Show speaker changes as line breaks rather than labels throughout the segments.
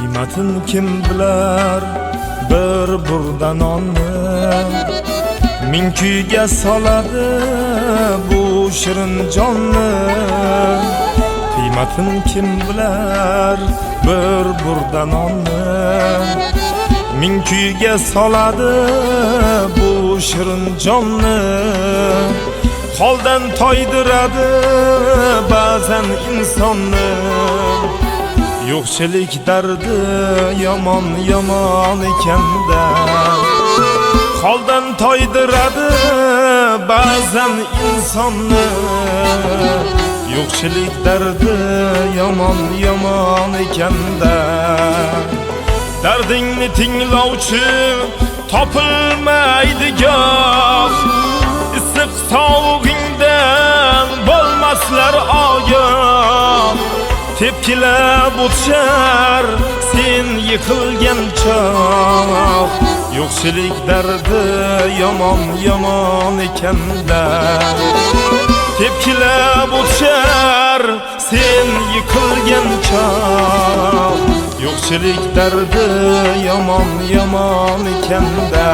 qiymatin kim bilar bir burda nonni, ming kuyga soladi bu shirin jonni. Qiymatin kim bilar bir burda nonni, ming kuyga soladi bu shirin jonni. Holdan toydiradi ba'zan insonni, yo'qchilik dardi yomon yomon ekanda. Holdan toydiradi ba'zan insonni, yo'qchilik dardi yomon yomon ekanda. Dardingni tinglovchi topilmaydi goh, issiq sovug'ingdan bo'lmaslar ogoh. Tepkilab o'tishar sen yiqilgan choq, yo'qchilik dardi yomon yomon ekanda. Tepkilab o'tishar sen yiqilgan choq, yo'qchilik dardi yomon yomon ekanda.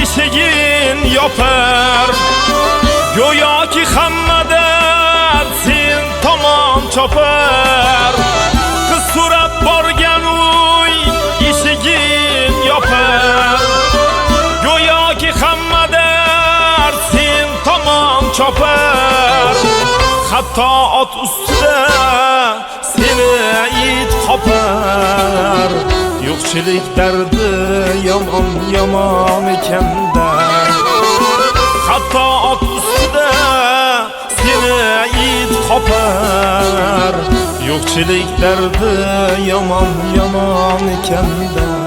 Eshigin yopar, go'yoki hammadan sen tomon chopar. Qiz so'rab borgan uy eshigin yopar, go'yoki hammadan sen tomon chopar. Hatto ot ustida seni it qopar, yo'qchilik dardi yomon yomon ekanda. Hatto ot ustida seni it qopar, yo'qchilik dardi yomon yomon ekanda.